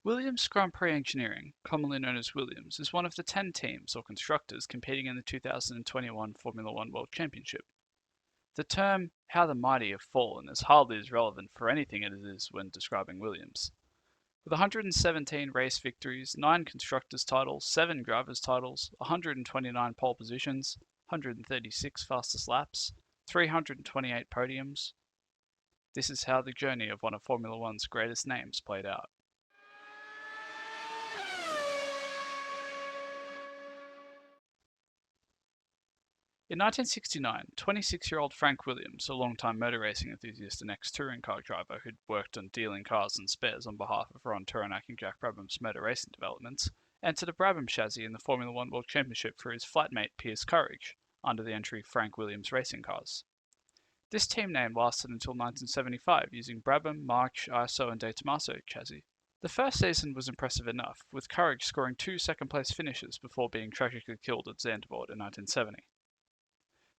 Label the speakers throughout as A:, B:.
A: Williams Grand Prix Engineering, commonly known as Williams, is one of the 10 teams or constructors competing in the 2021 Formula One World Championship. The term "how the mighty have fallen" is hardly as relevant for anything as it is when describing Williams. With 117 race victories, 9 constructors' titles, 7 drivers' titles, 129 pole positions, 136 fastest laps, 328 podiums, this is how the journey of one of Formula One's greatest names played out. In 1969, 26-year-old Frank Williams, a longtime motor racing enthusiast and ex-touring car driver who'd worked on dealing cars and spares on behalf of Ron Tauranac and Jack Brabham's motor racing developments, entered a Brabham chassis in the Formula One World Championship for his flatmate Piers Courage, under the entry Frank Williams Racing Cars. This team name lasted until 1975, using Brabham, March, ISO and De Tomaso chassis. The first season was impressive enough, with Courage scoring 2 second-place finishes before being tragically killed at Zandvoort in 1970.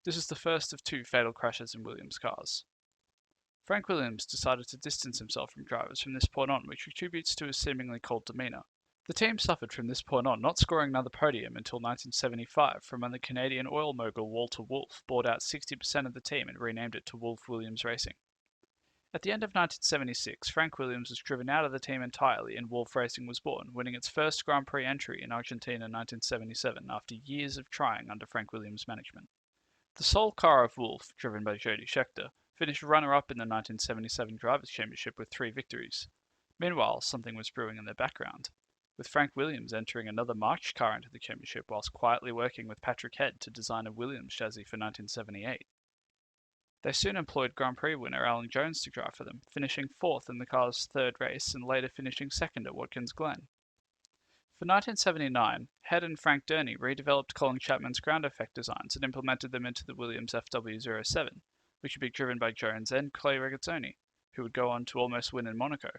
A: This was the first of 2 fatal crashes in Williams' cars. Frank Williams decided to distance himself from drivers from this point on, which contributes to his seemingly cold demeanour. The team suffered from this point on, not scoring another podium until 1975, from when the Canadian oil mogul Walter Wolf bought out 60% of the team and renamed it to Wolf Williams Racing. At the end of 1976, Frank Williams was driven out of the team entirely and Wolf Racing was born, winning its first Grand Prix entry in Argentina in 1977 after years of trying under Frank Williams' management. The sole car of Wolf, driven by Jody Scheckter, finished runner-up in the 1977 Drivers' Championship with 3 victories. Meanwhile, something was brewing in the background, with Frank Williams entering another March car into the championship whilst quietly working with Patrick Head to design a Williams chassis for 1978. They soon employed Grand Prix winner Alan Jones to drive for them, finishing 4th in the car's 3rd race and later finishing 2nd at Watkins Glen. For 1979, Head and Frank Durney redeveloped Colin Chapman's ground effect designs and implemented them into the Williams FW07, which would be driven by Jones and Clay Regazzoni, who would go on to almost win in Monaco.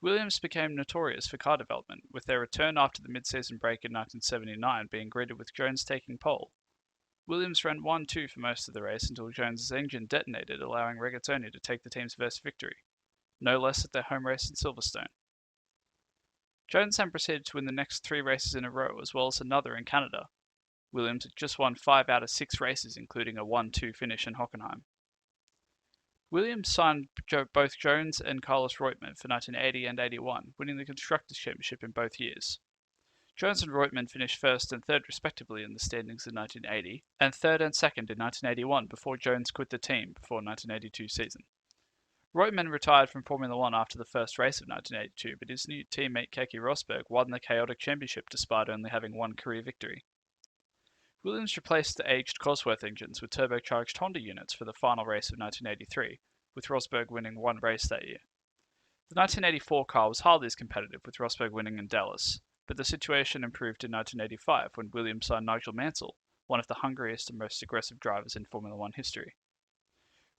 A: Williams became notorious for car development, with their return after the mid-season break in 1979 being greeted with Jones taking pole. Williams ran 1-2 for most of the race until Jones's engine detonated, allowing Regazzoni to take the team's first victory, no less at their home race in Silverstone. Jones then proceeded to win the next 3 races in a row, as well as another in Canada. Williams had just won 5 out of 6 races, including a 1-2 finish in Hockenheim. Williams signed both Jones and Carlos Reutemann for 1980 and 81, winning the Constructors' Championship in both years. Jones and Reutemann finished 1st and 3rd respectively in the standings in 1980, and 3rd and 2nd in 1981 before Jones quit the team before 1982 season. Reutemann retired from Formula One after the first race of 1982, but his new teammate Keke Rosberg won the chaotic championship despite only having 1 career victory. Williams replaced the aged Cosworth engines with turbocharged Honda units for the final race of 1983, with Rosberg winning 1 race that year. The 1984 car was hardly as competitive, with Rosberg winning in Dallas, but the situation improved in 1985 when Williams signed Nigel Mansell, one of the hungriest and most aggressive drivers in Formula One history.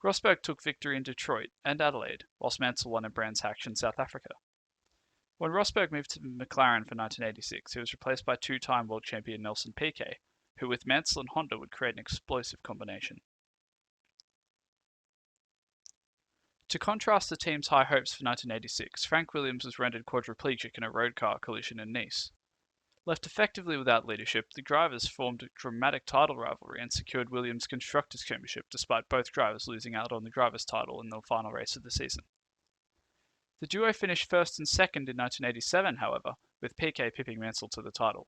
A: Rosberg took victory in Detroit and Adelaide, whilst Mansell won in Brands Hatch in South Africa. When Rosberg moved to McLaren for 1986, he was replaced by 2-time world champion Nelson Piquet, who with Mansell and Honda would create an explosive combination. To contrast the team's high hopes for 1986, Frank Williams was rendered quadriplegic in a road car collision in Nice. Left effectively without leadership, the drivers formed a dramatic title rivalry and secured Williams' Constructors' Championship despite both drivers losing out on the drivers' title in the final race of the season. The duo finished 1st and 2nd in 1987, however, with Piquet pipping Mansell to the title.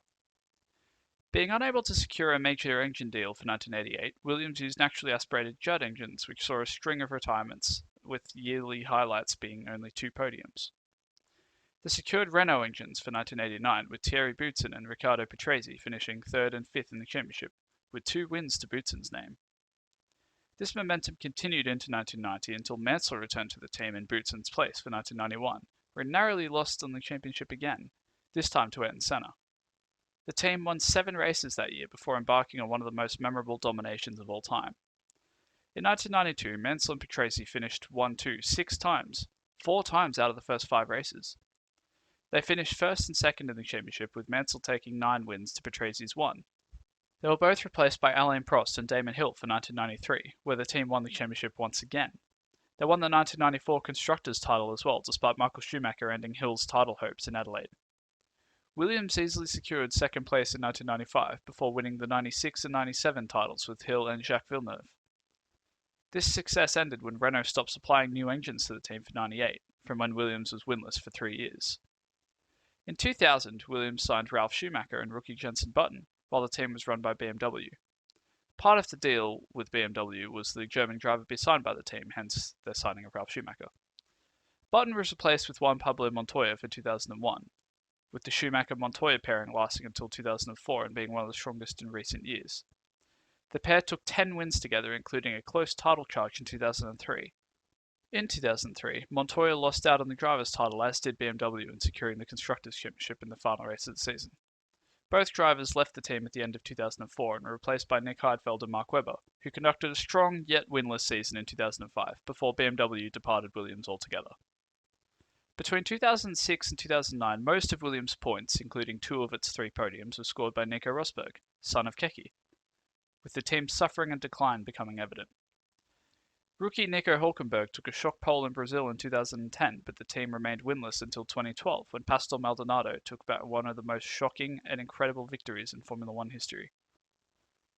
A: Being unable to secure a major engine deal for 1988, Williams used naturally aspirated Judd engines, which saw a string of retirements, with yearly highlights being only 2 podiums. The secured Renault engines for 1989, with Thierry Boutsen and Riccardo Patrese finishing 3rd and 5th in the championship, with 2 wins to Boutsen's name. This momentum continued into 1990 until Mansell returned to the team in Boutsen's place for 1991, where he narrowly lost on the championship again, this time to Ayrton Senna. The team won 7 races that year before embarking on one of the most memorable dominations of all time. In 1992, Mansell and Patrese finished 1-2 6 times, 4 times out of the first 5 races. They finished 1st and 2nd in the championship, with Mansell taking 9 wins to Patrese's 1. They were both replaced by Alain Prost and Damon Hill for 1993, where the team won the championship once again. They won the 1994 Constructors' title as well, despite Michael Schumacher ending Hill's title hopes in Adelaide. Williams easily secured second place in 1995 before winning the 96 and 97 titles with Hill and Jacques Villeneuve. This success ended when Renault stopped supplying new engines to the team for 98, from when Williams was winless for 3 years. In 2000, Williams signed Ralf Schumacher and rookie Jenson Button, while the team was run by BMW. Part of the deal with BMW was the German driver be signed by the team, hence their signing of Ralf Schumacher. Button was replaced with Juan Pablo Montoya for 2001, with the Schumacher-Montoya pairing lasting until 2004 and being one of the strongest in recent years. The pair took 10 wins together, including a close title charge in 2003. In 2003, Montoya lost out on the driver's title, as did BMW, in securing the Constructors' Championship in the final race of the season. Both drivers left the team at the end of 2004 and were replaced by Nick Heidfeld and Mark Webber, who conducted a strong yet winless season in 2005 before BMW departed Williams altogether. Between 2006 and 2009, most of Williams' points, including 2 of its 3 podiums, were scored by Nico Rosberg, son of Keke, with the team's suffering and decline becoming evident. Rookie Nico Hulkenberg took a shock pole in Brazil in 2010, but the team remained winless until 2012, when Pastor Maldonado took back one of the most shocking and incredible victories in Formula One history.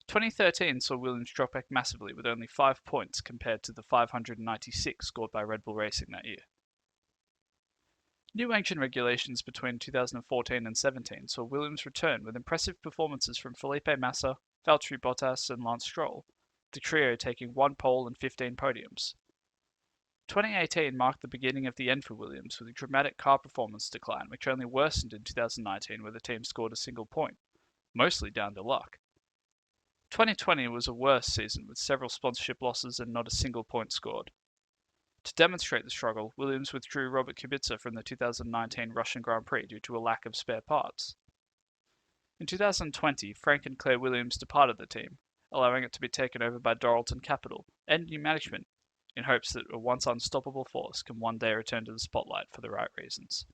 A: 2013 saw Williams drop back massively with only 5 points compared to the 596 scored by Red Bull Racing that year. New engine regulations between 2014 and 17 saw Williams return with impressive performances from Felipe Massa, Valtteri Bottas and Lance Stroll, the trio taking 1 pole and 15 podiums. 2018 marked the beginning of the end for Williams with a dramatic car performance decline, which only worsened in 2019 where the team scored a single point, mostly down to luck. 2020 was a worse season with several sponsorship losses and not a single point scored. To demonstrate the struggle, Williams withdrew Robert Kubica from the 2019 Russian Grand Prix due to a lack of spare parts. In 2020, Frank and Claire Williams departed the team, allowing it to be taken over by Doralton Capital and new management, in hopes that a once unstoppable force can one day return to the spotlight for the right reasons.